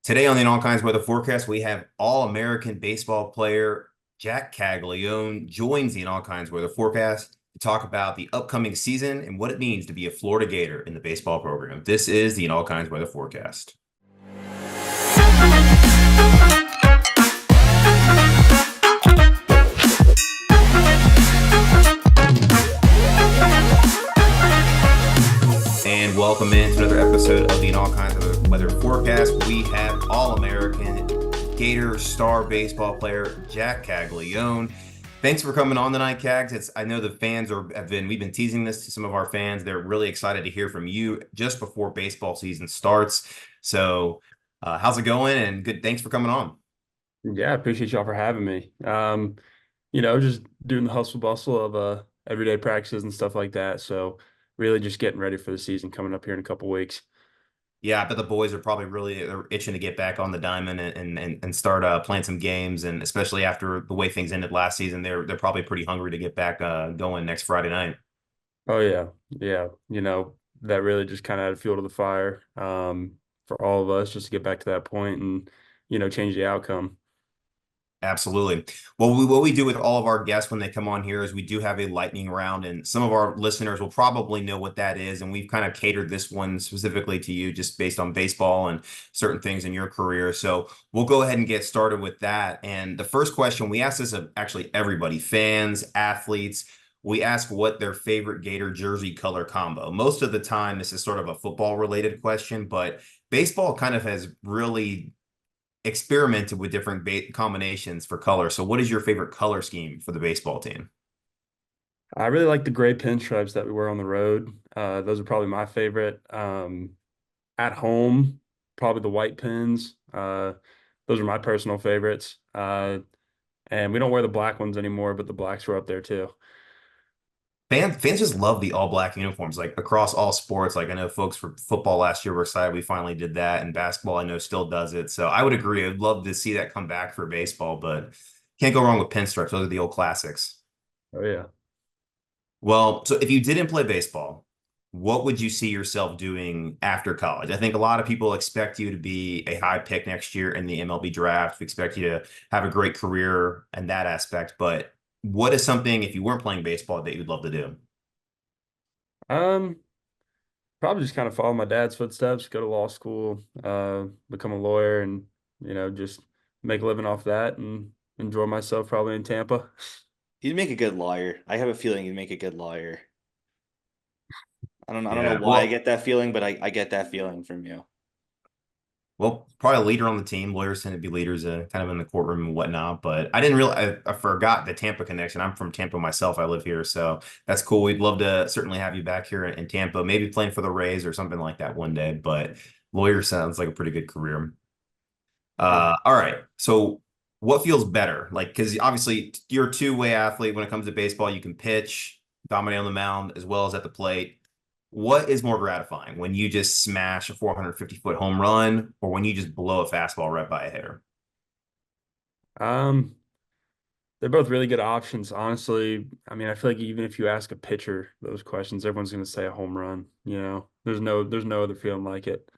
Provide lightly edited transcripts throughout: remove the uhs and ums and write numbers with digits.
Today on the All Kinds Weather Forecast, we have All-American baseball player Jac Caglianone joins the All Kinds Weather Forecast to talk about the upcoming season and what it means to be a Florida Gator in the baseball program. This is the All Kinds Weather Forecast. And welcome into another episode of the All Kinds of Weather Forecast. We have All-American Gator star baseball player Jac Caglianone. Thanks for coming on tonight, Cags. I know the fans we've been teasing this to some of our fans. They're really excited to hear from you just before baseball season starts. So, how's it going? And good. Thanks for coming on. Yeah, I appreciate y'all for having me. Just doing the hustle bustle of everyday practices and stuff like that. So really just getting ready for the season coming up here in a couple weeks. Yeah, I bet the boys are probably they're itching to get back on the diamond and start playing some games, and especially after the way things ended last season, they're probably pretty hungry to get back going next Friday night. Oh yeah. Yeah. That really just kind of added fuel to the fire for all of us just to get back to that point and, change the outcome. Absolutely. Well, what we do with all of our guests when they come on here is we do have a lightning round, and some of our listeners will probably know what that is. And we've kind of catered this one specifically to you just based on baseball and certain things in your career. So we'll go ahead and get started with that. And the first question, we ask this of actually everybody, fans, athletes. We ask what their favorite Gator jersey color combo. Most of the time, this is sort of a football related question, but baseball kind of has really experimented with different combinations for color. So what is your favorite color scheme for the baseball team? I really like the gray pinstripes that we wear on the road. Those are probably my favorite. At home, probably the white pins. Those are my personal favorites. And we don't wear the black ones anymore, but the blacks were up there too. Fans just love the all black uniforms, like across all sports. Like I know folks for football last year were excited we finally did that, and basketball I know still does it. So I would agree. I'd love to see that come back for baseball, but can't go wrong with pinstripes. Those are the old classics. Oh yeah. Well, so if you didn't play baseball, what would you see yourself doing after college? I think a lot of people expect you to be a high pick next year in the MLB draft. We expect you to have a great career in that aspect. But what is something, if you weren't playing baseball, that you'd love to do? Um, Probably just kind of follow my dad's footsteps, go to law school, become a lawyer, and just make a living off that and enjoy myself probably in Tampa. He'd make a good lawyer. I have a feeling he'd make a good lawyer. I don't know Yeah. why I Well, get that feeling, but I get that feeling from you. probably a leader on the team. Lawyers tend to be leaders, kind of in the courtroom and whatnot. But I didn't realize I forgot the Tampa connection. I'm from Tampa myself. I live here, so that's cool. We'd love to certainly have you back here in Tampa, maybe playing for the Rays or something like that one day. But lawyer sounds like a pretty good career. Yeah. All right. So what feels better? Like, because obviously you're a two-way athlete when it comes to baseball. You can pitch, dominate on the mound as well as at the plate. What is more gratifying when you just smash a 450-foot home run or when you just blow a fastball right by a hitter? Um, they're both really good options, honestly. I mean, I feel like even if you ask a pitcher those questions, everyone's going to say a home run. There's no other feeling like it.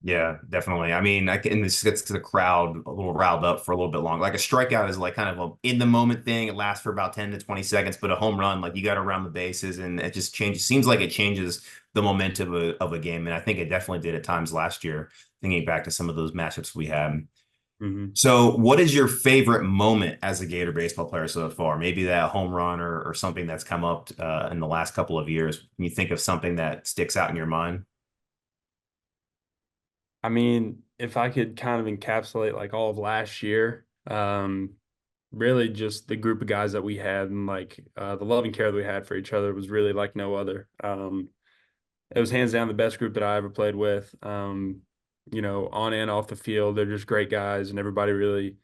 Yeah, definitely. I mean, this gets the crowd a little riled up for a little bit longer. Like a strikeout is like kind of a in the moment thing. It lasts for about 10 to 20 seconds, but a home run, like you got to round the bases and it just changes. Seems like it changes the momentum of a game. And I think it definitely did at times last year, thinking back to some of those matchups we had. Hmm. So, what is your favorite moment as a Gator baseball player so far? Maybe that home run or something that's come up in the last couple of years. Can you think of something that sticks out in your mind? I mean, if I could kind of encapsulate like all of last year, really just the group of guys that we had and like the love and care that we had for each other was really like no other. It was hands down the best group that I ever played with. On and off the field, they're just great guys, and everybody really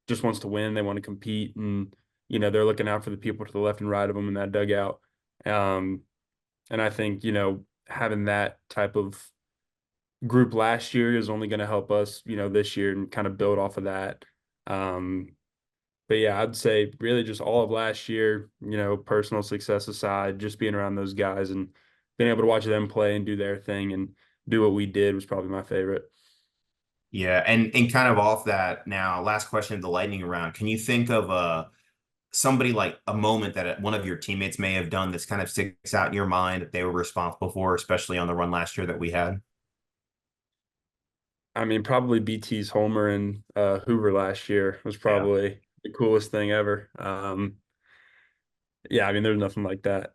just wants to win. They want to compete, and they're looking out for the people to the left and right of them in that dugout. Um, and I think having that type of group last year is only going to help us, this year and kind of build off of that. Um, but yeah, I'd say really just all of last year, personal success aside, just being around those guys and being able to watch them play and do their thing and do what we did was probably my favorite. Yeah, and kind of off that now, last question of the lightning round. Can you think of somebody like a moment that one of your teammates may have done that's kind of sticks out in your mind that they were responsible for, especially on the run last year that we had? I mean, probably BT's homer and Hoover last year was Yeah. probably the coolest thing ever. Yeah, I mean, there's nothing like that.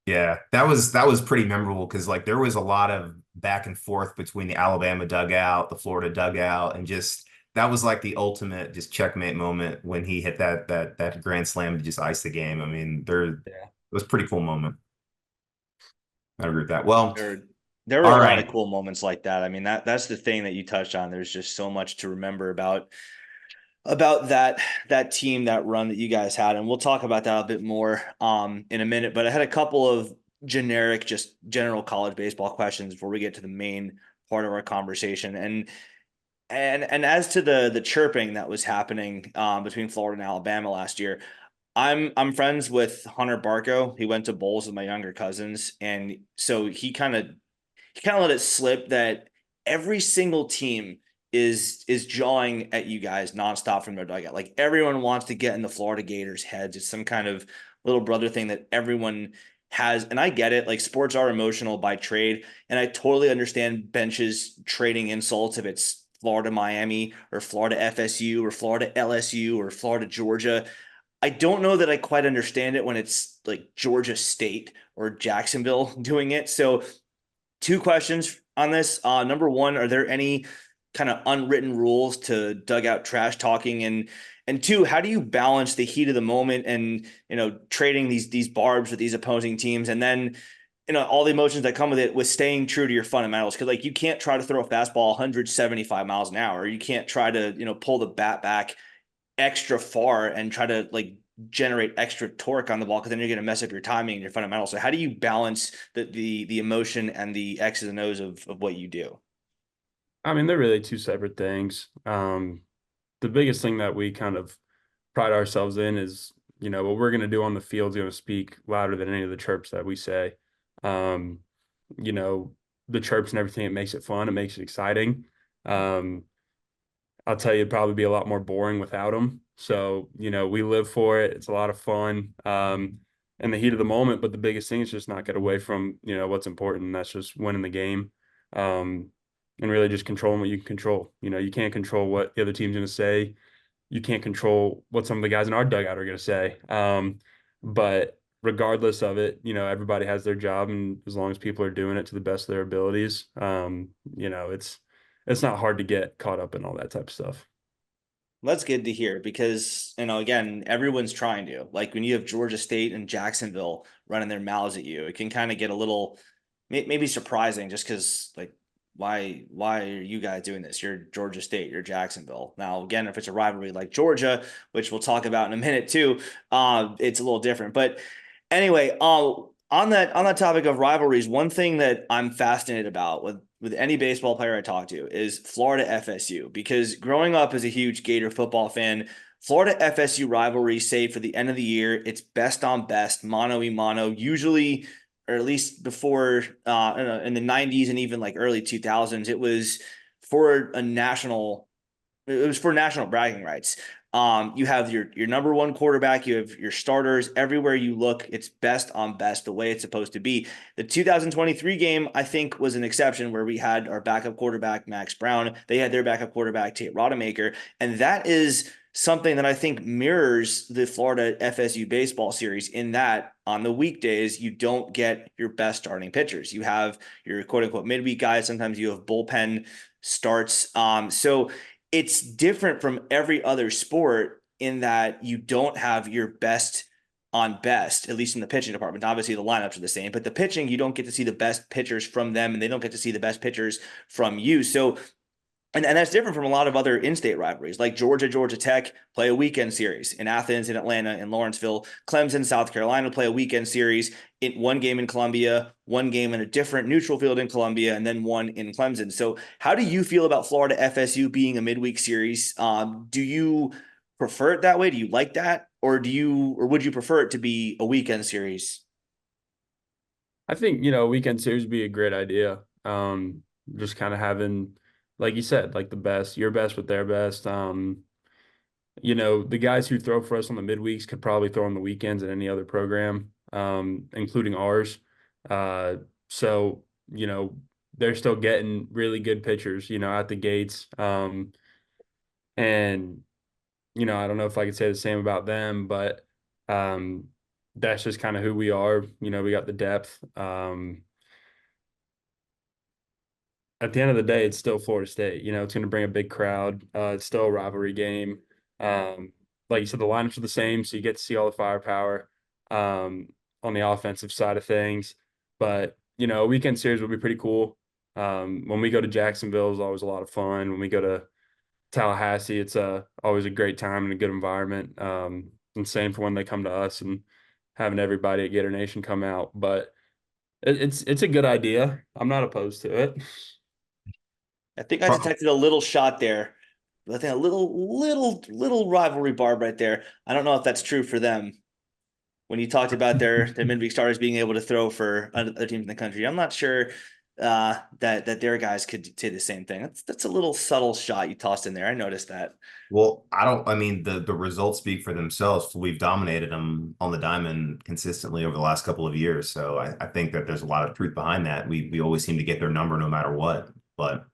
Yeah, that was pretty memorable because like there was a lot of back and forth between the Alabama dugout, the Florida dugout, and just that was like the ultimate just checkmate moment when he hit that grand slam to just ice the game. I mean, it Yeah. was a pretty cool moment. I agree with that. Well, There were all a lot of right. cool moments like that. I mean, that's the thing that you touched on. There's just so much to remember about that team, that run that you guys had, and we'll talk about that a bit more in a minute. But I had a couple of generic, just general college baseball questions before we get to the main part of our conversation. And as to the chirping that was happening between Florida and Alabama last year, I'm friends with Hunter Barco. He went to bowls with my younger cousins, and so he kind of let it slip that every single team is jawing at you guys nonstop from their dugout. Like everyone wants to get in the Florida Gators' heads. It's some kind of little brother thing that everyone has, and I get it. Like sports are emotional by trade, and I totally understand benches trading insults if it's Florida Miami or Florida FSU or Florida LSU or Florida Georgia. I don't know that I quite understand it when it's like Georgia State or Jacksonville doing it. So two questions on this. Number one, are there any kind of unwritten rules to dugout trash talking? And two, how do you balance the heat of the moment and trading these barbs with these opposing teams, and then all the emotions that come with it, with staying true to your fundamentals? Because like you can't try to throw a fastball 175 miles an hour. You can't try to pull the bat back extra far and try to like generate extra torque on the ball, because then you're going to mess up your timing and your fundamentals. So how do you balance the emotion and the X's and O's of what you do? I mean, they're really two separate things. The biggest thing that we kind of pride ourselves in is, what we're going to do on the field is going to speak louder than any of the chirps that we say. Um, you know, the chirps and everything, it makes it fun, it makes it exciting. Um, I'll tell you, it'd probably be a lot more boring without them. So, we live for it. It's a lot of fun. In the heat of the moment, but the biggest thing is just not get away from, what's important. And that's just winning the game. Um, and really just controlling what you can control. You can't control what the other team's going to say. You can't control what some of the guys in our dugout are going to say. But regardless of it, everybody has their job, and as long as people are doing it to the best of their abilities, it's not hard to get caught up in all that type of stuff. That's good to hear because, again, everyone's trying to. Like when you have Georgia State and Jacksonville running their mouths at you, it can kind of get a little maybe surprising, just because like why are you guys doing this? You're Georgia State, you're Jacksonville. Now, again, if it's a rivalry like Georgia, which we'll talk about in a minute too, it's a little different. But anyway, on that topic of rivalries, one thing that I'm fascinated about with any baseball player I talk to is Florida FSU, because growing up as a huge Gator football fan, Florida FSU rivalry, save for the end of the year, it's best on best, mano y mano, usually, or at least before in the 90s and even like early 2000s, for a national it was for national bragging rights. You have your number one quarterback, you have your starters everywhere you look. It's best on best, the way it's supposed to be. The 2023 game, I think, was an exception where we had our backup quarterback Max Brown. They had their backup quarterback Tate Rodemaker, and that is something that I think mirrors the Florida FSU baseball series, in that on the weekdays you don't get your best starting pitchers. You have your quote unquote midweek guys. Sometimes you have bullpen starts. So it's different from every other sport in that you don't have your best on best, at least in the pitching department. Obviously, the lineups are the same, but the pitching, you don't get to see the best pitchers from them, and they don't get to see the best pitchers from you. So, and that's different from a lot of other in-state rivalries, like Georgia Tech play a weekend series in Athens, in Atlanta, in Lawrenceville. Clemson, South Carolina play a weekend series, in one game in Columbia, one game in a different neutral field in Columbia, and then one in Clemson. So how do you feel about Florida FSU being a midweek series? Do you prefer it that way? Do you like that? Or would you prefer it to be a weekend series? I think, weekend series would be a great idea. Just kind of having like you said, like the best, your best with their best. The guys who throw for us on the midweeks could probably throw on the weekends at any other program, including ours. Uh, so, they're still getting really good pitchers, at the gates. And, I don't know if I could say the same about them, but um, that's just kind of who we are. We got the depth. At the end of the day, it's still Florida State. It's going to bring a big crowd. It's still a rivalry game. Like you said, the lineups are the same, so you get to see all the firepower um, on the offensive side of things. But a weekend series will be pretty cool. When we go to Jacksonville, it's always a lot of fun. When we go to Tallahassee, it's always a great time and a good environment. And same for when they come to us and having everybody at Gator Nation come out. But it's a good idea. I'm not opposed to it. I think I detected a little shot there. I think a little rivalry barb right there. I don't know if that's true for them. When you talked about their midweek starters being able to throw for other teams in the country, I'm not sure that their guys could say the same thing. That's a little subtle shot you tossed in there. I noticed that. Well, I mean, the results speak for themselves. We've dominated them on the diamond consistently over the last couple of years. So I think that there's a lot of truth behind that. We always seem to get their number no matter what. But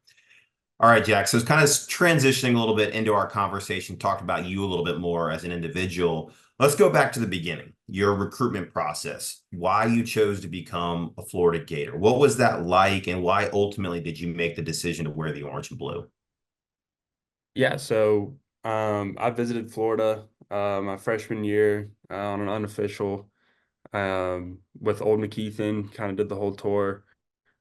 all right, Jack. So it's kind of transitioning a little bit into our conversation, talked about you a little bit more as an individual. Let's go back to the beginning, your recruitment process, why you chose to become a Florida Gator. What was that like, and why ultimately did you make the decision to wear the orange and blue? Yeah, so I visited Florida my freshman year on an unofficial with Old McKeithen, kind of did the whole tour.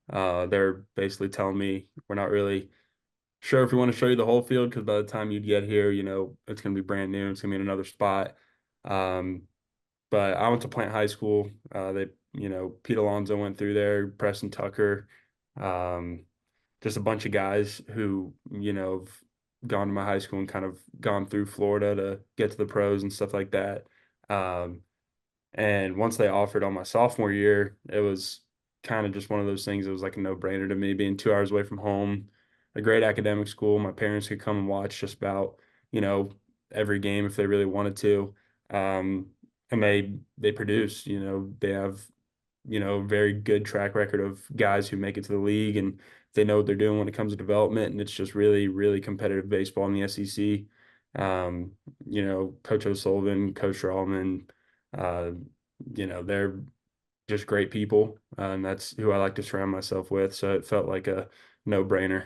They're basically telling me we're not really sure if we want to show you the whole field because by the time you'd get here, it's going to be brand new. It's going to be in another spot. Um, but I went to Plant High School. Pete Alonso went through there, Preston Tucker, um, just a bunch of guys who, have gone to my high school and kind of gone through Florida to get to the pros and stuff like that. Um, and once they offered on my sophomore year, it was kind of just one of those things. It was like a no-brainer to me, being 2 hours away from home, a great academic school. My parents could come and watch just about, you know, every game if they really wanted to. And they produce, they have, very good track record of guys who make it to the league and they know what they're doing when it comes to development. And it's just really, really competitive baseball in the SEC. Um, Coach O'Sullivan, Coach Rallman, uh, they're just great people, and that's who I like to surround myself with. So it felt like a no-brainer.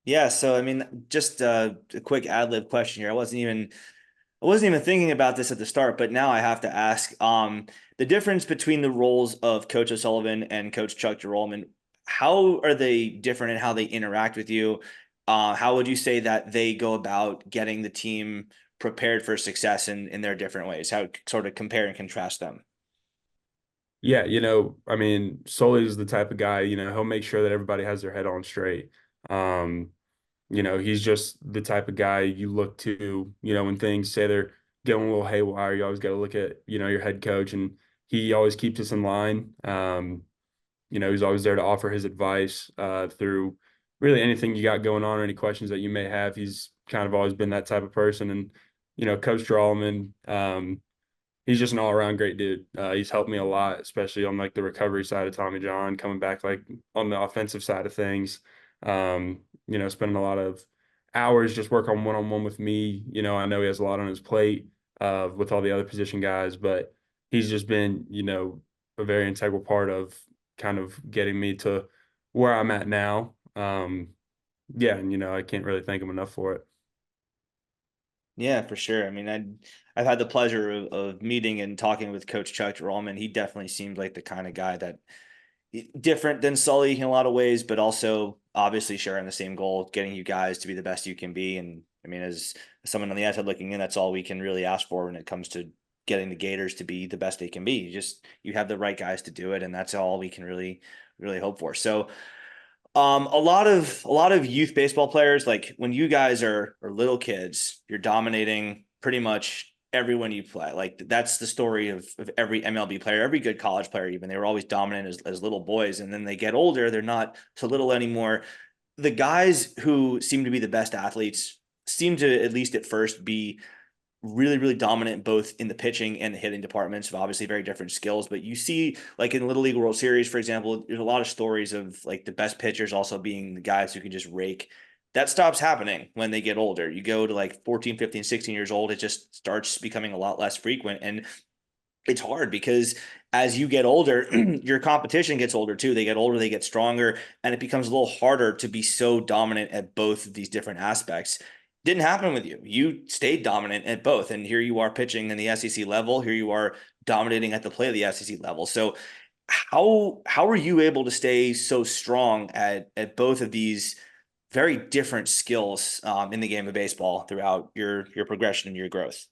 Yeah, so I mean, just a quick ad lib question here. I wasn't even thinking about this at the start, but now I have to ask the difference between the roles of Coach O'Sullivan and Coach Chuck Gerolman. How are they different in how they interact with you? How would you say that they go about getting the team prepared for success in their different ways? How sort of compare and contrast them? Yeah, I mean, Sully is the type of guy, he'll make sure that everybody has their head on straight. Um, he's just the type of guy you look to, when things say they're going a little haywire, you always got to look at, your head coach, and he always keeps us in line. He's always there to offer his advice through really anything you got going on or any questions that you may have. He's kind of always been that type of person. And, Coach Drawman, he's just an all around great dude. He's helped me a lot, especially on like the recovery side of Tommy John, coming back like on the offensive side of things. Spending a lot of hours just work on one with me. I know he has a lot on his plate with all the other position guys, but he's just been, a very integral part of kind of getting me to where I'm at now. Yeah, and I can't really thank him enough for it. Yeah, for sure. I mean, I've had the pleasure of meeting and talking with Coach Chuck Gerolman. He definitely seemed like the kind of guy that different than Sully in a lot of ways, but also obviously sharing the same goal, getting you guys to be the best you can be. And I mean, as someone on the outside looking in, that's all we can really ask for when it comes to getting the Gators to be the best they can be. You have the right guys to do it, and that's all we can really hope for. So a lot of youth baseball players, like when you guys are little kids, you're dominating pretty much everyone you play. Like that's the story of every MLB player, every good college player, even they were always dominant as little boys. And then they get older, they're not so little anymore. the guys who seem to be the best athletes seem to, at least at first, be really, really dominant both in the pitching and the hitting departments of obviously very different skills. But you see, like in Little League World Series, for example, there's a lot of stories of like the best pitchers also being the guys who can just rake. That stops happening when they get older. You go to like 14, 15, 16 years old, it just starts becoming a lot less frequent. And it's hard because as you get older, your competition gets older too. They get older, they get stronger, and it becomes a little harder to be so dominant at both of these different aspects. Didn't happen with you. You stayed dominant at both. And here you are pitching in the SEC level. Here you are dominating at the play of the SEC level. So how are you able to stay so strong at both of these very different skills in the game of baseball throughout your progression and your growth?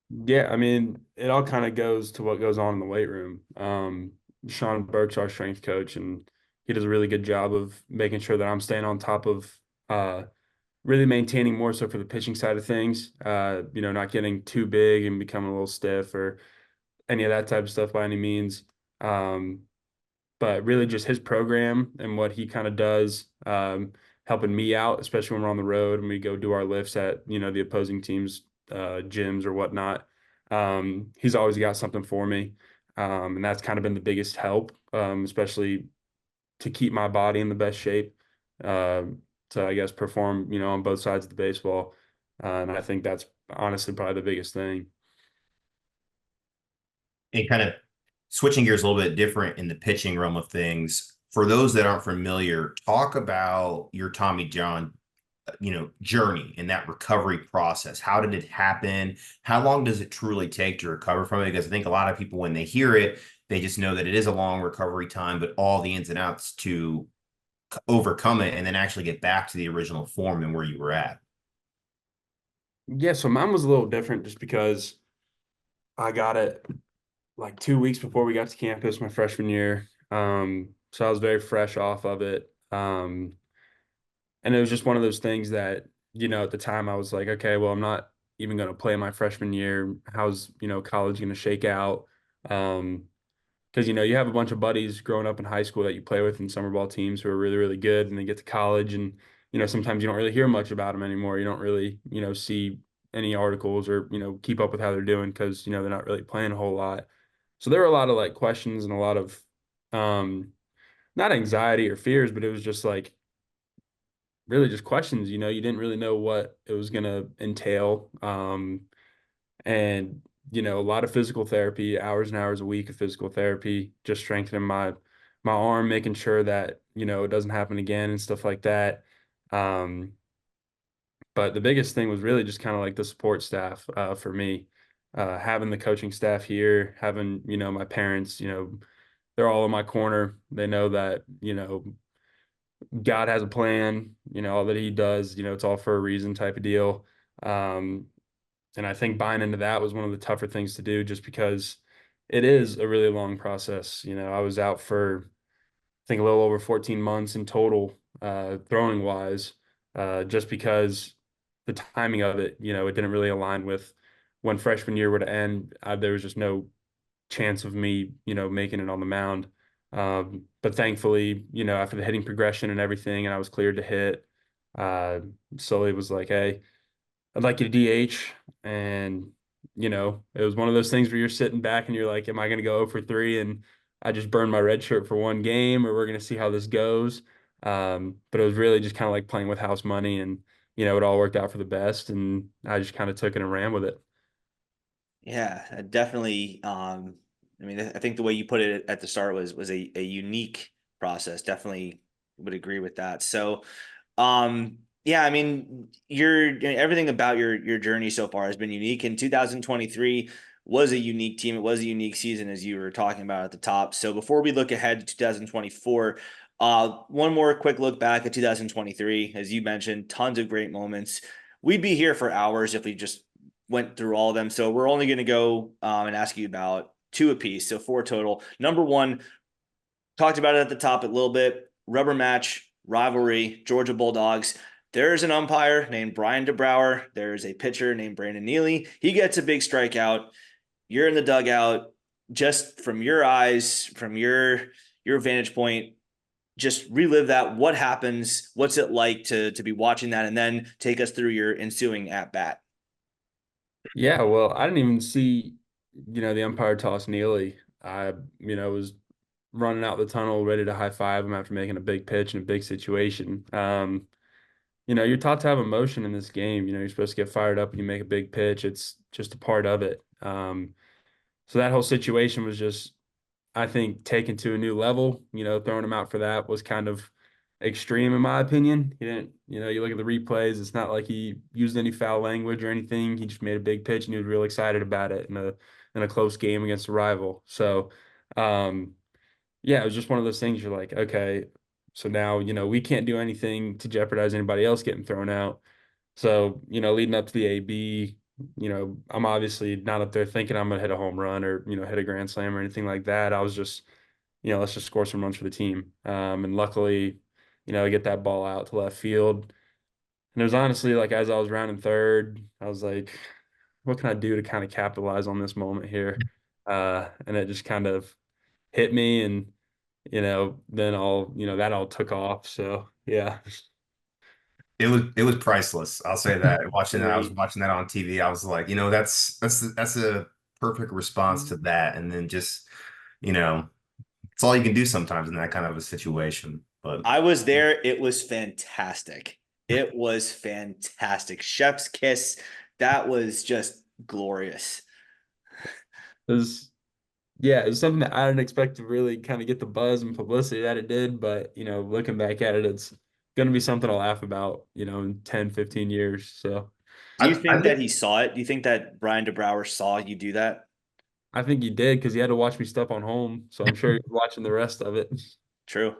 Yeah, I mean, it all kind of goes to what goes on in the weight room. Sean Burke's our strength coach, and he does a really good job of making sure that I'm staying on top of uh, really maintaining more so for the pitching side of things. Not getting too big and becoming a little stiff or any of that type of stuff by any means. Um, but really just his program and what he kind of does, helping me out, especially when we're on the road and we go do our lifts at, the opposing team's gyms or whatnot. He's always got something for me. And that's kind of been the biggest help, especially to keep my body in the best shape. Uh, to, I guess, perform, on both sides of the baseball. And I think that's honestly probably the biggest thing. And kind of switching gears a little bit different in the pitching realm of things. For those that aren't familiar, talk about your Tommy John, journey and that recovery process. How did it happen? How long does it truly take to recover from it? Because I think a lot of people, when they hear it, they just know that it is a long recovery time, but all the ins and outs to overcome it and then actually get back to the original form and where you were at. Yeah, so mine was a little different just because I got it like 2 weeks before we got to campus my freshman year. So I was very fresh off of it. And it was just one of those things that, at the time I was like, okay, well, I'm not even going to play my freshman year. How's, college going to shake out? Because, you have a bunch of buddies growing up in high school that you play with in summer ball teams who are really, really good, and they get to college and, sometimes you don't really hear much about them anymore. You don't really, see any articles or, keep up with how they're doing because, they're not really playing a whole lot. So there were a lot of like questions and a lot of not anxiety or fears, but it was just like really just questions. You didn't really know what it was gonna entail. And a lot of physical therapy, hours and hours a week of physical therapy, just strengthening my arm, making sure that, it doesn't happen again and stuff like that. Um, but the biggest thing was really just kind of like the support staff for me. Having the coaching staff here, having, my parents, they're all in my corner. They know that, God has a plan, all that he does, it's all for a reason type of deal. Um, and I think buying into that was one of the tougher things to do just because it is a really long process. I was out for, I think, a little over 14 months in total, throwing wise, just because the timing of it, it didn't really align with when freshman year would end. There was just no chance of me, making it on the mound. But thankfully, after the hitting progression and everything, and I was cleared to hit, uh, Sully was like, "Hey, I'd like you to DH." And, it was one of those things where you're sitting back and you're like, "Am I going to go 0 for 3 and I just burned my red shirt for one game, or we're going to see how this goes?" But it was really just kind of like playing with house money, and, it all worked out for the best. And I just kind of took it and ran with it. Yeah, definitely. I mean, I think the way you put it at the start was a unique process. Definitely would agree with that. So, yeah, I mean, everything about your journey so far has been unique. And 2023 was a unique team. It was a unique season, as you were talking about at the top. So before we look ahead to 2024, one more quick look back at 2023. As you mentioned, tons of great moments. We'd be here for hours if we just went through all of them. So we're only going to go and ask you about two apiece. So four total. Number one, talked about it at the top a little bit. Rubber match, rivalry, Georgia Bulldogs. There's an umpire named Brian DeBrouwer. There's a pitcher named Brandon Neely. He gets a big strikeout. You're in the dugout. Just from your eyes, from your vantage point, just relive that. What happens? What's it like to be watching that, and then take us through your ensuing at bat. Yeah, well, I didn't even see, the umpire toss Neely. I, was running out the tunnel ready to high five him after making a big pitch in a big situation. You're taught to have emotion in this game. You're supposed to get fired up when you make a big pitch. It's just a part of it. So that whole situation was just, I think, taken to a new level. Throwing him out for that was kind of extreme in my opinion. He didn't, you look at the replays, it's not like he used any foul language or anything. He just made a big pitch and he was real excited about it in a close game against a rival. So, yeah, it was just one of those things you're like, okay, so now, we can't do anything to jeopardize anybody else getting thrown out. So, leading up to the AB, I'm obviously not up there thinking I'm gonna hit a home run or, hit a grand slam or anything like that. I was just, let's just score some runs for the team. And luckily, I get that ball out to left field. And it was honestly like as I was rounding third, I was like, what can I do to kind of capitalize on this moment here? And it just kind of hit me and then that all took off. So yeah. It was priceless. I'll say that. Watching that, I was Great. watching that on TV. I was like, that's a perfect response to that. And then just, you know, it's all you can do sometimes in that kind of a situation. But I was there. It was fantastic. It was fantastic. Chef's kiss. That was just glorious. It was Yeah, it was something that I didn't expect to really kind of get the buzz and publicity that it did, but looking back at it, it's gonna be something I'll laugh about, in 10, 15 years. So Do you I think that think he saw it? Do you think that Brian DeBrouwer saw you do that? I think he did because he had to watch me step on home. So I'm sure he's watching the rest of it. True.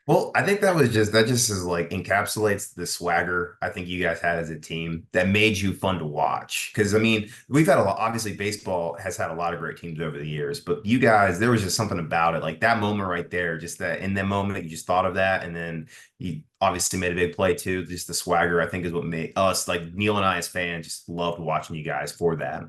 Well, I think that just is like encapsulates the swagger I think you guys had as a team that made you fun to watch. Because I mean, we've had a lot, obviously baseball has had a lot of great teams over the years, but you guys, there was just something about it, like that moment right there, just that in that moment you just thought of that, and then you obviously made a big play too. Just the swagger, I think, is what made us, like Neil and I as fans, just loved watching you guys for that.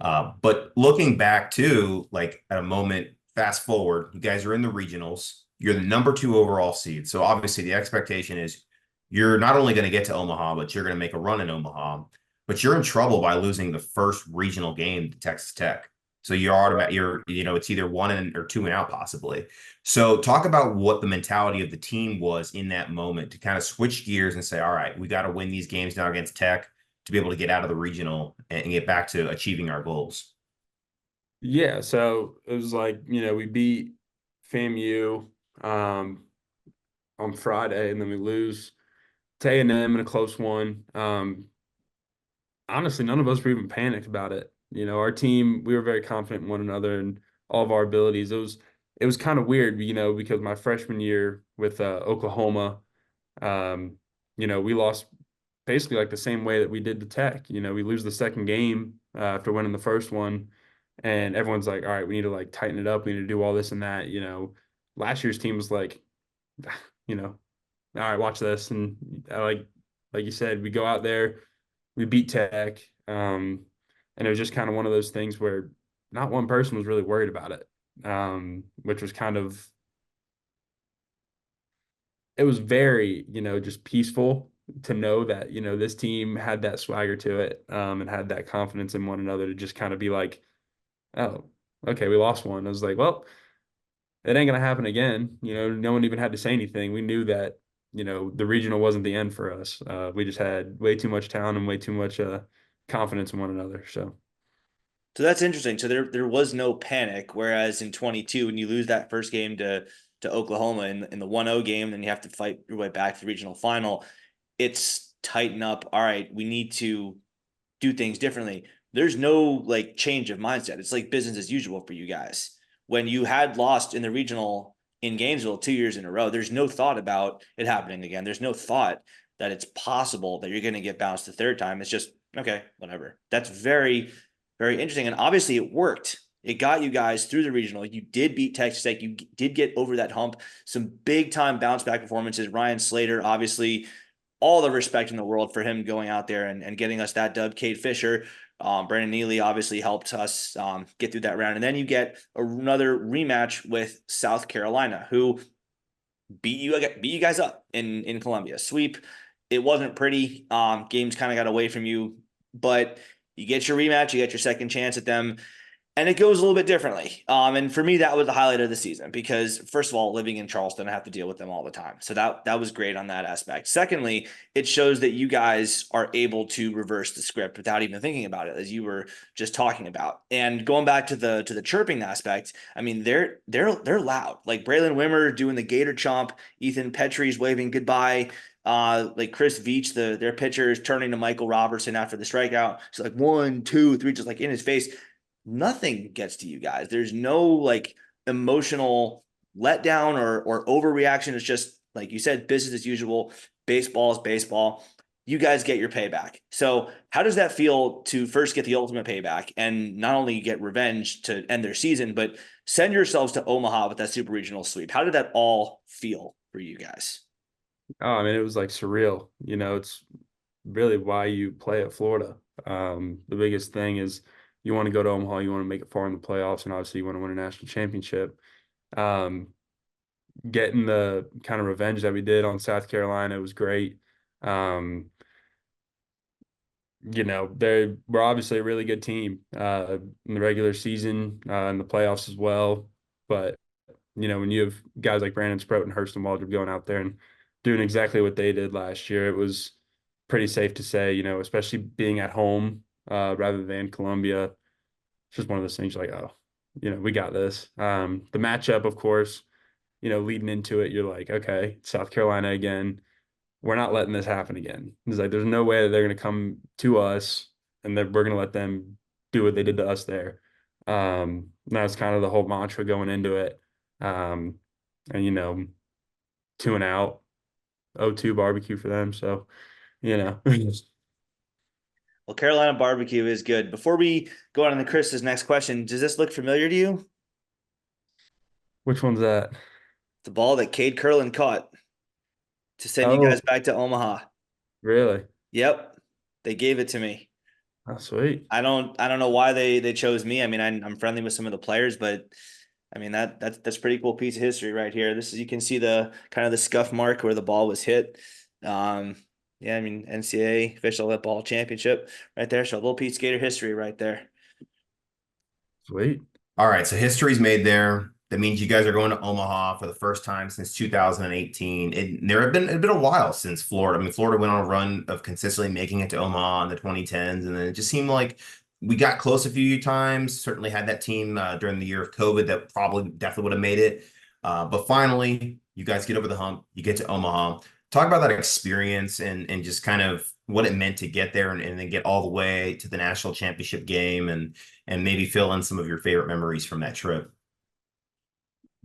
But looking back to like at a moment, fast forward, you guys are in the regionals. You're the number two overall seed. So obviously the expectation is you're not only going to get to Omaha, but you're going to make a run in Omaha. But you're in trouble by losing the first regional game to Texas Tech. So you're automatic. It's either one and or two and out possibly. So talk about what the mentality of the team was in that moment to kind of switch gears and say, all right, we got to win these games now against Tech to be able to get out of the regional and get back to achieving our goals. Yeah, so it was like, we beat FAMU um on Friday and then we lose to A&M in a close one. Honestly, none of us were even panicked about it. Our team, we were very confident in one another and all of our abilities. It was kind of weird, because my freshman year with Oklahoma, um, we lost basically like the same way that we did to Tech. We lose the second game after winning the first one, and everyone's like, "All right, we need to like tighten it up. We need to do all this and that." Last year's team was like, you know, all right, watch this, and like you said, we go out there, we beat Tech, and it was just kind of one of those things where not one person was really worried about it, which was kind of it was very, just peaceful to know that, this team had that swagger to it, and had that confidence in one another to just kind of be like, oh, okay, we lost one. I was like, well, it ain't gonna happen again. No one even had to say anything. We knew that, the regional wasn't the end for us. We just had way too much talent and way too much confidence in one another. So So that's interesting. So there was no panic, whereas in 22, when you lose that first game to Oklahoma in the 1-0 game, then you have to fight your way back to the regional final. It's tighten up. All right, we need to do things differently. There's no like change of mindset. It's like business as usual for you guys. When you had lost in the regional in Gainesville 2 years in a row, there's no thought about it happening again. There's no thought that it's possible that you're going to get bounced the third time. It's just, okay, whatever. That's very, very interesting. And obviously it worked. It got you guys through the regional. You did beat Texas Tech. You did get over that hump. Some big time bounce back performances. Ryan Slater, obviously, all the respect in the world for him going out there and getting us that dub. Cade Fisher, Brandon Neely obviously helped us get through that round. And then you get another rematch with South Carolina, who beat you guys up in Columbia. Sweep. It wasn't pretty. Games kind of got away from you, but you get your rematch, you get your second chance at them, and it goes a little bit differently. And for me, that was the highlight of the season because, first of all, living in Charleston, I have to deal with them all the time, so that was great on that aspect. Secondly, it shows that you guys are able to reverse the script without even thinking about it, as you were just talking about. And going back to the chirping aspect, I mean, they're loud. Like Braylon Wimmer doing the Gator chomp, Ethan Petrie's waving goodbye. Like Chris Veach, their pitcher is turning to Michael Robertson after the strikeout. It's like 1, 2, 3, just like in his face. Nothing gets to you guys. There's no like emotional letdown or overreaction. It's just like you said, business as usual. Baseball is baseball. You guys get your payback. So how does that feel to first get the ultimate payback and not only get revenge to end their season, but send yourselves to Omaha with that super regional sweep? How did that all feel for you guys? Oh, I mean, it was like surreal. You know, it's really why you play at Florida. The biggest thing is you want to go to Omaha, you want to make it far in the playoffs, and obviously you want to win a national championship. Um, Getting the kind of revenge that we did on South Carolina was great. Um, you know, they were obviously a really good team in the regular season, in the playoffs as well. But, you know, when you have guys like Brandon Sproat and Hurston Waldrop going out there and doing exactly what they did last year, it was pretty safe to say, you know, especially being at home rather than Columbia. It's just one of those things like, oh, you know, we got this. The matchup, of course, you know, leading into it, you're like, okay, South Carolina again. We're not letting this happen again. It's like there's no way that they're going to come to us and that we're going to let them do what they did to us there. That's kind of the whole mantra going into it. And you know, 2 and out, 0-2 barbecue for them. So, you know, Well, Carolina barbecue is good. Before we go on to Chris's next question, does this look familiar to you? which one's that? The ball that Cade Curlin caught to send you Oh, guys back to Omaha. really? Yep, they gave it to me. Oh, sweet. I don't know why they chose me. I mean, I'm friendly with some of the players, but I mean that's pretty cool piece of history right here. This is, you can see the kind of the scuff mark where the ball was hit. Um, yeah, I mean NCAA official ball championship right there. So a little Pete Skater history right there. Sweet. All right, so history's made there. That means you guys are going to Omaha for the first time since 2018. It's been a while since Florida. I mean, Florida went on a run of consistently making it to Omaha in the 2010s, and then it just seemed like we got close a few times. Certainly had that team during the year of COVID that probably definitely would have made it. But finally, you guys get over the hump. You get to Omaha. Talk about that experience and just kind of what it meant to get there and then get all the way to the national championship game and maybe fill in some of your favorite memories from that trip.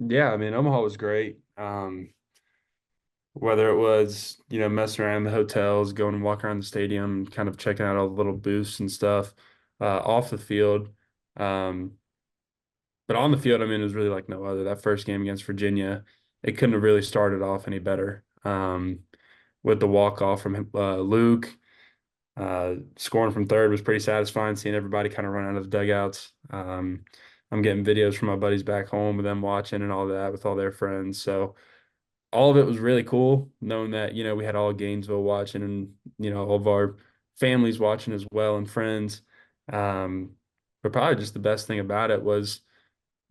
Yeah, I mean, Omaha was great. Whether it was, you know, messing around in the hotels, going and walk around the stadium, kind of checking out all the little booths and stuff off the field. Um, but on the field, I mean, it was really like no other. That first game against Virginia, it couldn't have really started off any better. With the walk-off from Luke, scoring from third was pretty satisfying, seeing everybody kind of run out of the dugouts. I'm getting videos from my buddies back home with them watching and all that with all their friends. So all of it was really cool, knowing that, you know, we had all Gainesville watching and, you know, all of our families watching as well and friends. Um, but probably just the best thing about it was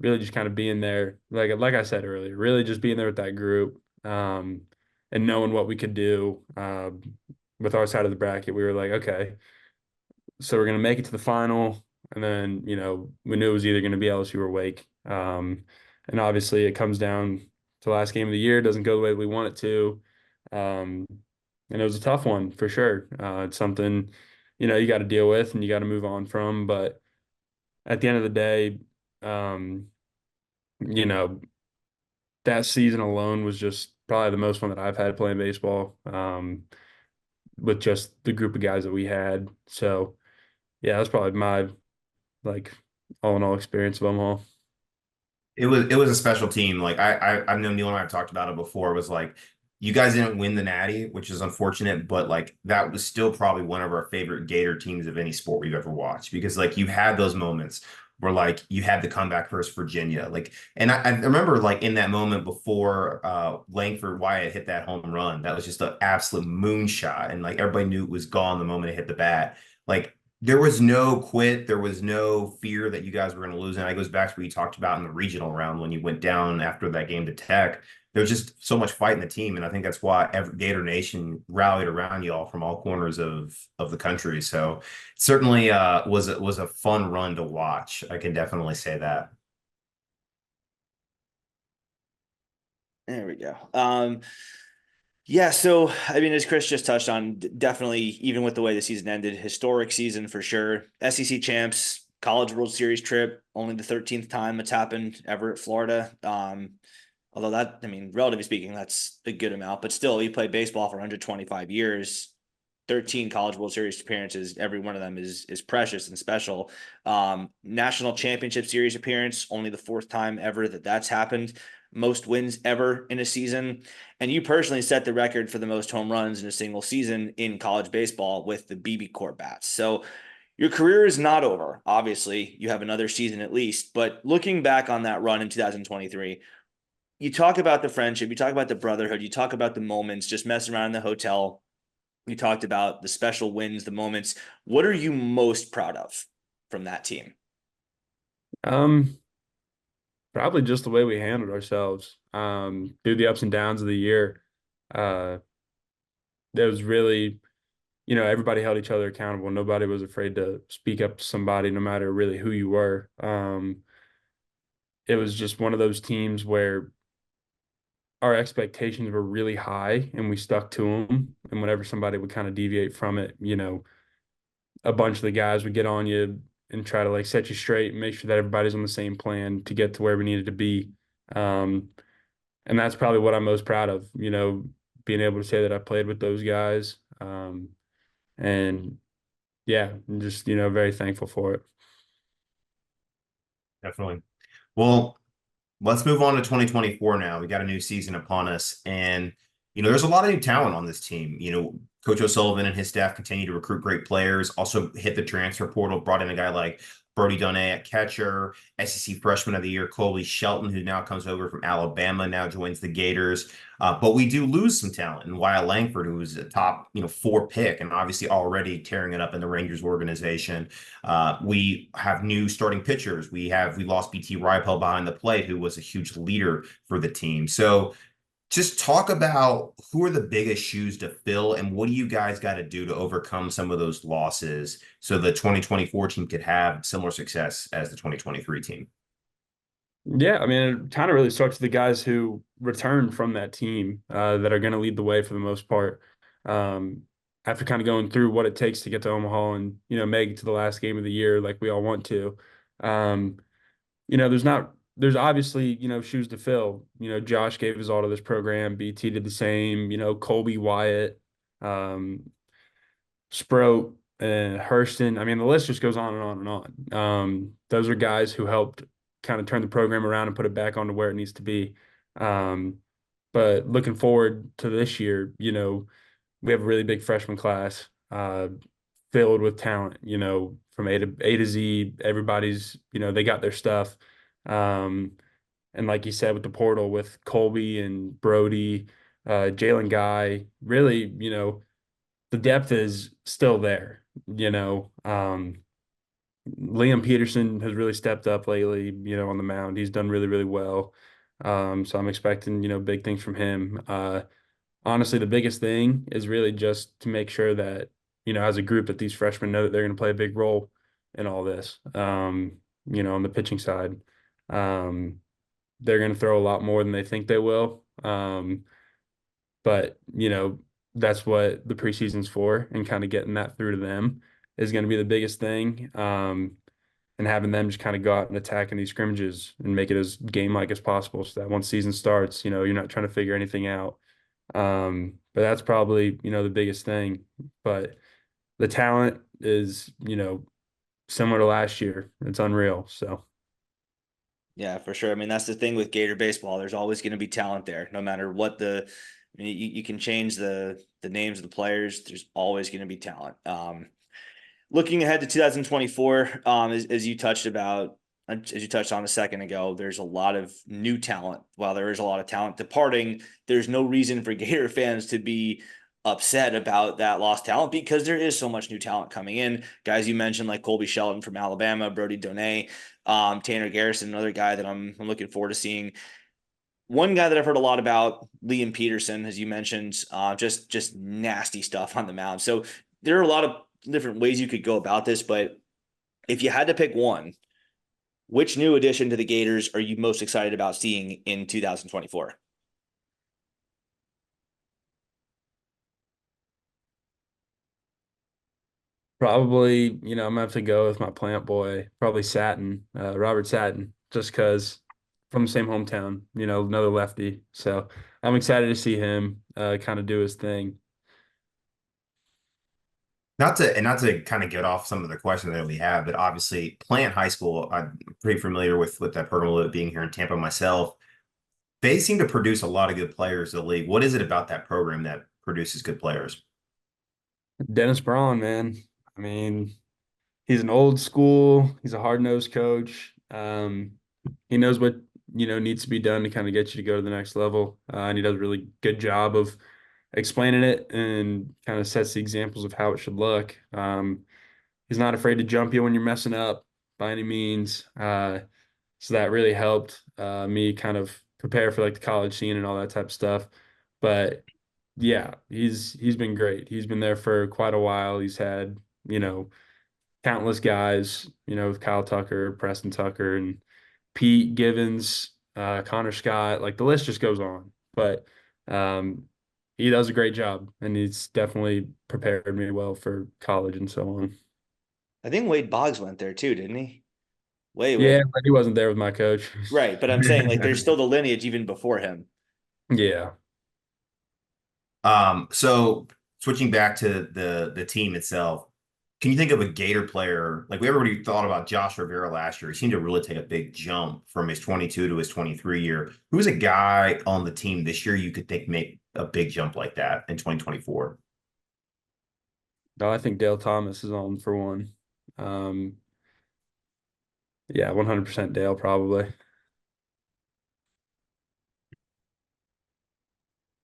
really just kind of being there, like I said earlier, really just being there with that group, and knowing what we could do with our side of the bracket. We were like, okay, so we're gonna make it to the final, and then you know we knew it was either gonna be LSU or Wake. And obviously it comes down to the last game of the year. It doesn't go the way we want it to, um, and it was a tough one for sure. It's something you know you got to deal with and you got to move on from. But at the end of the day, um, you know that season alone was just probably the most fun that I've had playing baseball. With just the group of guys that we had. So yeah, that's probably my like all in all experience of Omaha. It was a special team. Like I've known Neil and I have talked about it before. It was like you guys didn't win the Natty, which is unfortunate, but like that was still probably one of our favorite Gator teams of any sport we've ever watched because like you had those moments where like you had the comeback versus Virginia. Like, and I remember like in that moment before Langford Wyatt hit that home run, that was just an absolute moonshot. And like everybody knew it was gone the moment it hit the bat. Like there was no quit, there was no fear that you guys were going to lose. And it goes back to what you talked about in the regional round when you went down after that game to Tech. There was just so much fight in the team, and I think that's why Gator Nation rallied around y'all from all corners of the country. So certainly was a fun run to watch. I can definitely say that. There we go. Yeah, so I mean, as Chris just touched on, definitely, even with the way the season ended, historic season for sure. SEC champs, College World Series trip, only the 13th time it's happened ever at Florida. Although that, I mean, relatively speaking, that's a good amount, but still, you play baseball for 125 years. 13 College World Series appearances, every one of them is precious and special. National Championship Series appearance, only the fourth time ever that's happened. Most wins ever in a season. And you personally set the record for the most home runs in a single season in college baseball with the BB Court bats. So your career is not over. Obviously, you have another season at least. But looking back on that run in 2023, you talk about the friendship, you talk about the brotherhood, you talk about the moments, just messing around in the hotel. You talked about the special wins, the moments. What are you most proud of from that team? Um, Probably just the way we handled ourselves through the ups and downs of the year. Uh, there was really, everybody held each other accountable. Nobody was afraid to speak up to somebody, no matter really who you were. It was just one of those teams where our expectations were really high and we stuck to them. And whenever somebody would kind of deviate from it, a bunch of the guys would get on you and try to like set you straight and make sure that everybody's on the same plan to get to where we needed to be. Um, and that's probably what I'm most proud of, being able to say that I played with those guys. And yeah, I'm just, very thankful for it. Definitely. Well, let's move on to 2024 now. We got a new season upon us, and there's a lot of new talent on this team. Coach O'Sullivan and his staff continue to recruit great players. Also hit the transfer portal, brought in a guy like Brody Donay at catcher, SEC Freshman of the Year Colby Shelton, who now comes over from Alabama, now joins the Gators. But we do lose some talent in Wyatt Langford, who was a top 4 pick and obviously already tearing it up in the Rangers organization. We have new starting pitchers. We lost BT Ripel behind the plate, who was a huge leader for the team. So just talk about who are the biggest shoes to fill and what do you guys got to do to overcome some of those losses so the 2024 team could have similar success as the 2023 team. Yeah, I mean, it kind of really starts with the guys who return from that team that are going to lead the way for the most part. Um, After kind of going through what it takes to get to Omaha and, make it to the last game of the year like we all want to. Um, there's obviously, shoes to fill. Josh gave his all to this program. BT did the same, Colby Wyatt, Sproat, and Hurston. I mean, the list just goes on and on and on. Those are guys who helped kind of turn the program around and put it back onto where it needs to be. Um, but looking forward to this year, we have a really big freshman class filled with talent, from A to Z. Everybody's, they got their stuff. And like you said, with the portal, with Colby and Brody, Jalen Guy, really, the depth is still there. Liam Peterson has really stepped up lately, on the mound. He's done really, really well. So I'm expecting, big things from him. Honestly, the biggest thing is really just to make sure that, as a group, that these freshmen know that they're going to play a big role in all this. On the pitching side, they're going to throw a lot more than they think they will. But, that's what the preseason's for, and kind of getting that through to them is going to be the biggest thing. And having them just kind of go out and attack in these scrimmages and make it as game-like as possible so that once season starts, you're not trying to figure anything out. But that's probably, the biggest thing. But the talent is, similar to last year. It's unreal. So. Yeah, for sure. I mean, that's the thing with Gator baseball. There's always going to be talent there, no matter what I mean, you can change the names of the players. There's always going to be talent. Looking ahead to 2024, as you touched about, as you touched on a second ago, there's a lot of new talent. While there is a lot of talent departing, there's no reason for Gator fans to be upset about that lost talent because there is so much new talent coming in. Guys you mentioned like Colby Shelton from Alabama, Brody Donay, Tanner Garrison, another guy that I'm looking forward to seeing. One guy that I've heard a lot about, Liam Peterson, as you mentioned, just nasty stuff on the mound. So there are a lot of different ways you could go about this, but if you had to pick one, which new addition to the Gators are you most excited about seeing in 2024? Probably, I'm gonna have to go with my plant boy, probably Satin, Robert Satin, just because from the same hometown, another lefty. So I'm excited to see him kind of do his thing. Not to kind of get off some of the questions that we have, but obviously Plant High School, I'm pretty familiar with that program a little bit, being here in Tampa myself. They seem to produce a lot of good players in the league. What is it about that program that produces good players? Dennis Braun, man. I mean, he's an old school. He's a hard-nosed coach. He knows what needs to be done to kind of get you to go to the next level, and he does a really good job of explaining it and kind of sets the examples of how it should look. He's not afraid to jump you when you're messing up by any means. So that really helped me kind of prepare for like the college scene and all that type of stuff. But yeah, he's been great. He's been there for quite a while. He's had, you know, countless guys, with Kyle Tucker, Preston Tucker, and Pete Givens, Connor Scott. Like the list just goes on. But um, he does a great job, and he's definitely prepared me well for college and so on. I think Wade Boggs went there too, didn't he? Way, way. Yeah, but he wasn't there with my coach. Right. But I'm saying like there's still the lineage even before him. Yeah. So switching back to the team itself, can you think of a Gator player? Like everybody thought about Josh Rivera last year. He seemed to really take a big jump from his 22 to his 23 year. Who's a guy on the team this year you could think make a big jump like that in 2024? No, I think Dale Thomas is on for one. Um, yeah, 100% Dale probably.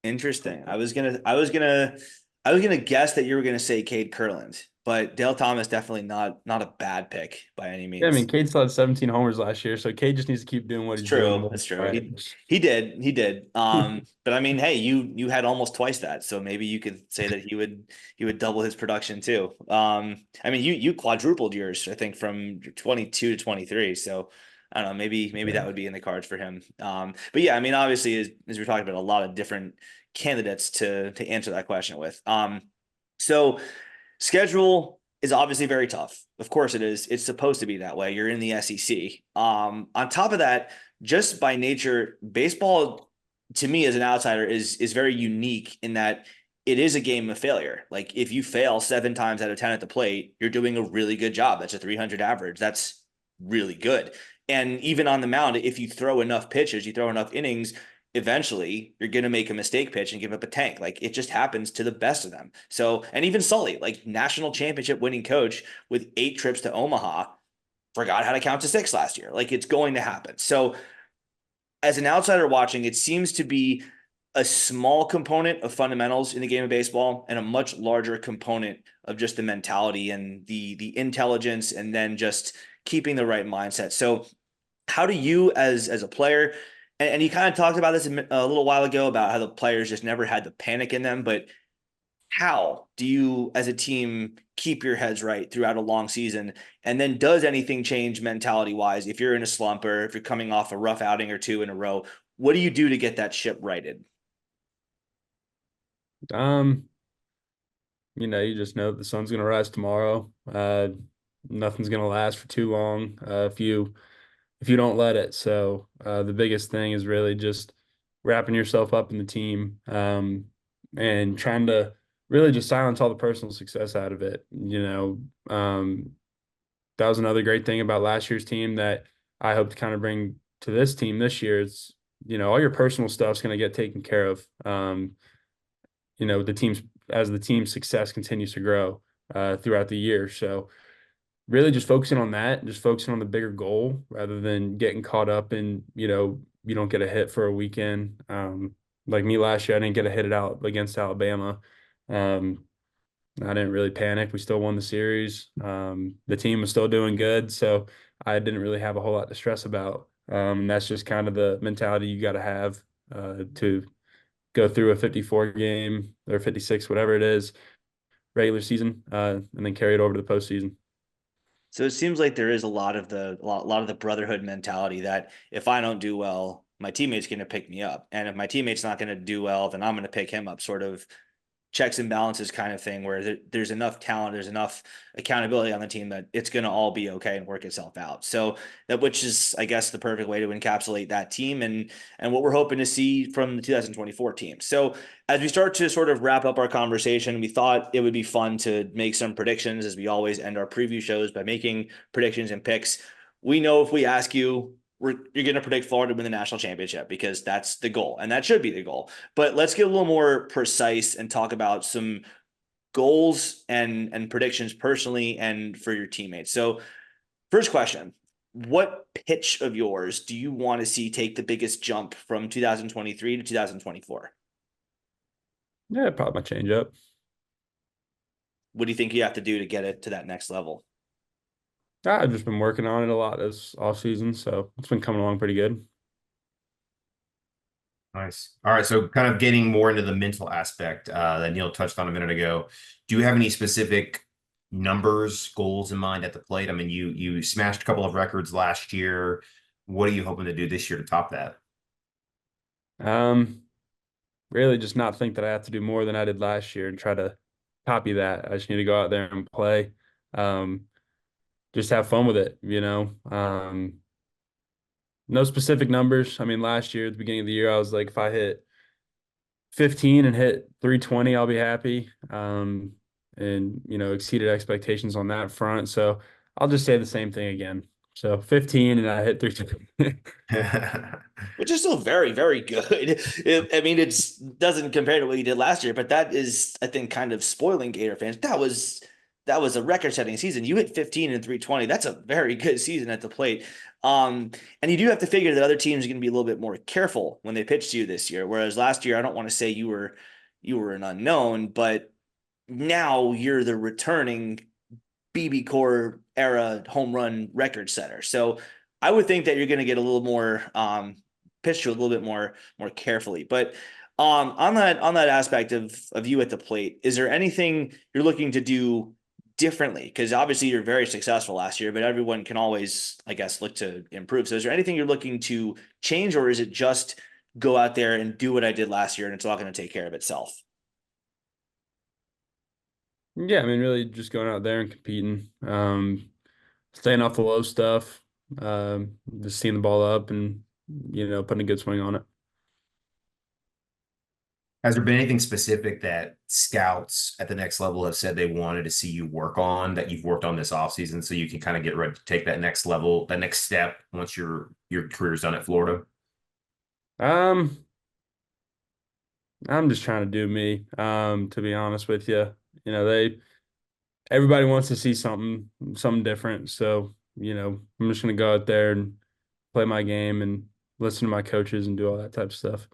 Interesting. I was gonna guess that you were gonna say Cade Kurland, but Dale Thomas definitely not a bad pick by any Yeah, I mean, means. Cade still had 17 homers last year, so Cade just needs to keep doing what It's he's doing true. more, It's true. right? He did. But I mean, hey, you had almost twice that, so maybe you could say that he would double his production too. I mean, you quadrupled yours, I think, from 22 to 23. So I don't know, maybe that Yeah. would be in the cards for him. But yeah, I mean, obviously, as we're talking about, a lot of different candidates to answer that question with. So schedule is obviously very tough. Of course it is. It's supposed to be that way. You're in the SEC. On top of that, just by nature, baseball to me as an outsider is very unique in that it is a game of failure. Like if you fail 7 times out of 10 at the plate, you're doing a really good job. That's a 300 average. That's really good. And even on the mound, if you throw enough pitches, you throw enough innings, eventually you're going to make a mistake pitch and give up a tank. Like it just happens to the best of them. So, and even Sully, like national championship winning coach with 8 trips to Omaha, forgot how to count to 6 last year. Like it's going to happen. So, as an outsider watching, it seems to be a small component of fundamentals in the game of baseball and a much larger component of just the mentality and the intelligence and then just keeping the right mindset. So how do you as a player, and you kind of talked about this a little while ago about how the players just never had the panic in them, but how do you as a team keep your heads right throughout a long season? And then does anything change mentality wise if you're in a slump or if you're coming off a rough outing or two in a row? What do you do to get that ship righted? Um, you just know that the sun's gonna rise tomorrow. Nothing's gonna last for too long. If you don't let it. So the biggest thing is really just wrapping yourself up in the team, and trying to really just silence all the personal success out of it. That was another great thing about last year's team that I hope to kind of bring to this team this year. It's, all your personal stuff's going to get taken care of. The team's as the team's success continues to grow throughout the year. So really just focusing on that, just focusing on the bigger goal rather than getting caught up in, you don't get a hit for a weekend. Like me last year, I didn't get a hit it out against Alabama. Um, I didn't really panic. We still won the series. The team was still doing good, so I didn't really have a whole lot to stress about. And that's just kind of the mentality you got to have to go through a 54 game or 56, whatever it is, regular season, and then carry it over to the postseason. So it seems like there is a lot of the brotherhood mentality that if I don't do well, my teammate's going to pick me up, and if my teammate's not going to do well, then I'm going to pick him up. Sort of checks and balances kind of thing where there's enough talent, there's enough accountability on the team that it's going to all be okay and work itself out. So that, which is, I guess, the perfect way to encapsulate that team and what we're hoping to see from the 2024 team. So as we start to sort of wrap up our conversation, we thought it would be fun to make some predictions, as we always end our preview shows by making predictions and picks. We know if we ask you, you're going to predict Florida to win the national championship because that's the goal, and that should be the goal. But let's get a little more precise and talk about some goals and predictions personally and for your teammates. So, first question: what pitch of yours do you want to see take the biggest jump from 2023 to 2024? Yeah, probably my change up. What do you think you have to do to get it to that next level? I've just been working on it a lot this off season, so it's been coming along pretty good. Nice. All right. So kind of getting more into the mental aspect that Neil touched on a minute ago. Do you have any specific numbers, goals in mind at the plate? I mean, you smashed a couple of records last year. What are you hoping to do this year to top that? Um, Really just not think that I have to do more than I did last year and try to copy that. I just need to go out there and play. Um, just have fun with it. No specific numbers. I mean, last year at the beginning of the year, I was like, if I hit 15 and hit 320, I'll be happy. And exceeded expectations on that front. So I'll just say the same thing again. So 15 and I hit 320. Which is still very, very good. I mean, it's doesn't compare to what you did last year, but that is, I think, kind of spoiling Gator fans. That was a record-setting season. You hit 15 and 320. That's a very good season at the plate. And you do have to figure that other teams are going to be a little bit more careful when they pitch to you this year. Whereas last year, I don't want to say you were an unknown, but now you're the returning BB core era home run record setter. So I would think that you're going to get a little more pitched to a little bit more carefully. But on that aspect of you at the plate, is there anything you're looking to do differently? Because obviously you're very successful last year, but everyone can always, I guess, look to improve. So is there anything you're looking to change, or is it just go out there and do what I did last year and it's all going to take care of itself? Yeah, I mean, really just going out there and competing, staying off the low stuff, just seeing the ball up and, putting a good swing on it. Has there been anything specific that scouts at the next level have said they wanted to see you work on that you've worked on this offseason so you can kind of get ready to take that next level, that next step once your career's done at Florida? Um, I'm just trying to do me, to be honest with you. Everybody wants to see something different. So, I'm just gonna go out there and play my game and listen to my coaches and do all that type of stuff.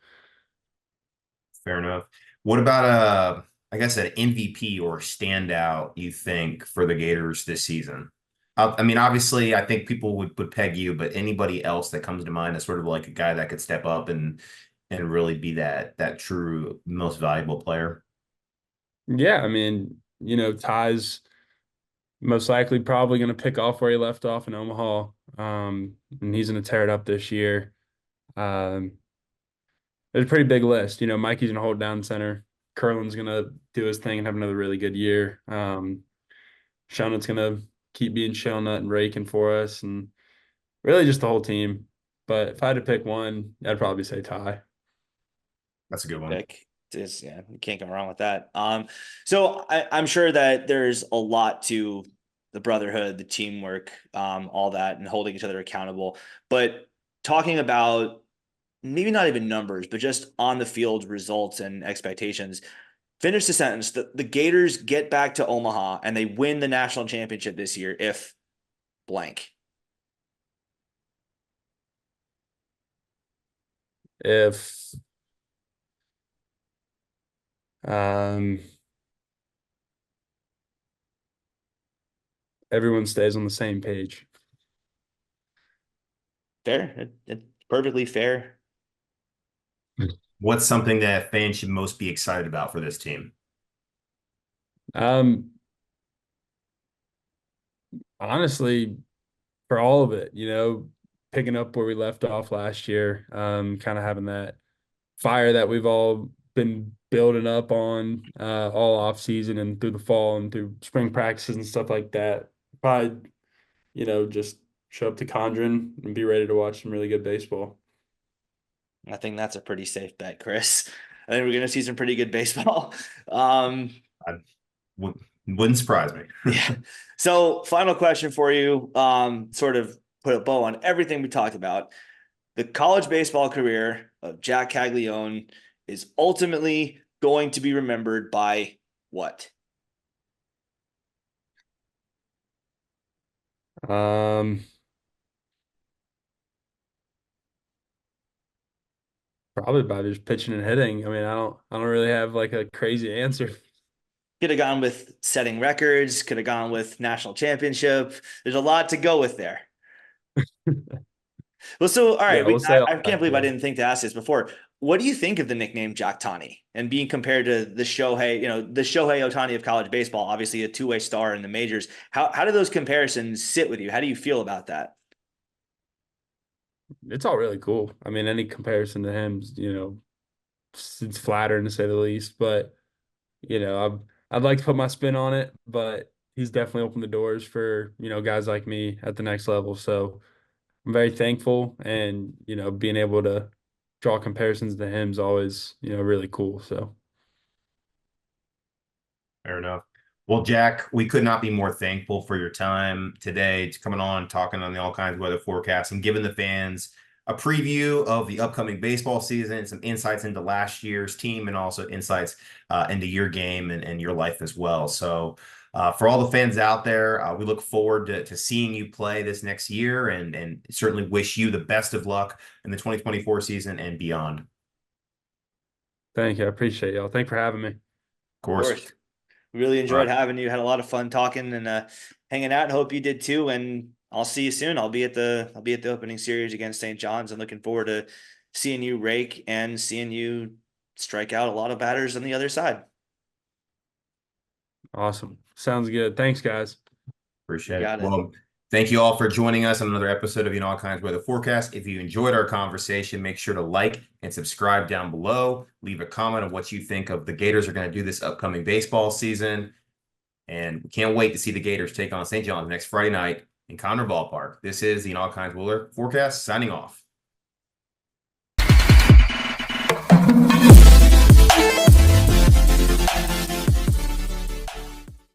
Fair enough. What about I guess an MVP or standout you think for the Gators this season? I mean, obviously, I think people would peg you, but anybody else that comes to mind as sort of like a guy that could step up and really be that true most valuable player. Yeah, I mean, Ty's most likely probably going to pick off where he left off in Omaha. And he's going to tear it up this year. Um, there's a pretty big list. Mikey's going to hold down center. Curlin's going to do his thing and have another really good year. Shonut's going to keep being Shellnut and raking for us, and really just the whole team. But if I had to pick one, I'd probably say Ty. That's a good one. Pick. Yeah, you can't go wrong with that. So I'm sure that there's a lot to the brotherhood, the teamwork, all that, and holding each other accountable. But talking about maybe not even numbers, but just on the field results and expectations. Finish the sentence. The Gators get back to Omaha and they win the national championship this year if blank. If um everyone stays on the same page. Fair. It's perfectly fair. What's something that fans should most be excited about for this team? Um, Honestly, for all of it, picking up where we left off last year, kind of having that fire that we've all been building up on all off season and through the fall and through spring practices and stuff like that. Probably, just show up to Condren and be ready to watch some really good baseball. I think that's a pretty safe bet, Chris. I think we're going to see some pretty good baseball. Um, I wouldn't surprise me. yeah. So, final question for you. Sort of put a bow on everything we talked about. The college baseball career of Jac Caglianone is ultimately going to be remembered by what? Um, Probably by just pitching and hitting. I mean, I don't really have like a crazy answer. Could have gone with setting records, could have gone with national championship. There's a lot to go with there. Well, so all right, Yeah, we'll say all I that. can't believe I Yeah. didn't think to ask this before. What do you think of the nickname Jactani and being compared to the Shohei, the Shohei Ohtani of college baseball, obviously a two-way star in the majors? How do those comparisons sit with you? How do you feel about that? It's all really cool. I mean, any comparison to him, it's flattering to say the least. But I'd like to put my spin on it, but he's definitely opened the doors for guys like me at the next level. So I'm very thankful, and being able to draw comparisons to him is always really cool. So Fair enough. Well, Jack, we could not be more thankful for your time today to coming on, talking on the all kinds of weather forecasts and giving the fans a preview of the upcoming baseball season, some insights into last year's team, and also insights into your game and your life as well. So, for all the fans out there, we look forward to seeing you play this next year and certainly wish you the best of luck in the 2024 season and beyond. Of thank you. I appreciate y'all. Thank you for having me. Of course. course. Really All enjoyed right. having you. Had a lot of fun talking and hanging out. And hope you did too. And I'll see you soon. I'll be at the opening series against St. John's. I'm looking forward to seeing you rake and seeing you strike out a lot of batters on the other side. Awesome. Sounds good. Thanks, guys. You Appreciate it. got it. Well, thank you all for joining us on another episode of All Kinds of Weather Forecast. If you enjoyed our conversation, make sure to like and subscribe down below. Leave a comment on what you think of the Gators are going to do this upcoming baseball season. And we can't wait to see the Gators take on St. John's next Friday night in Conner Ballpark. This is the All Kinds of Weather Forecast signing off.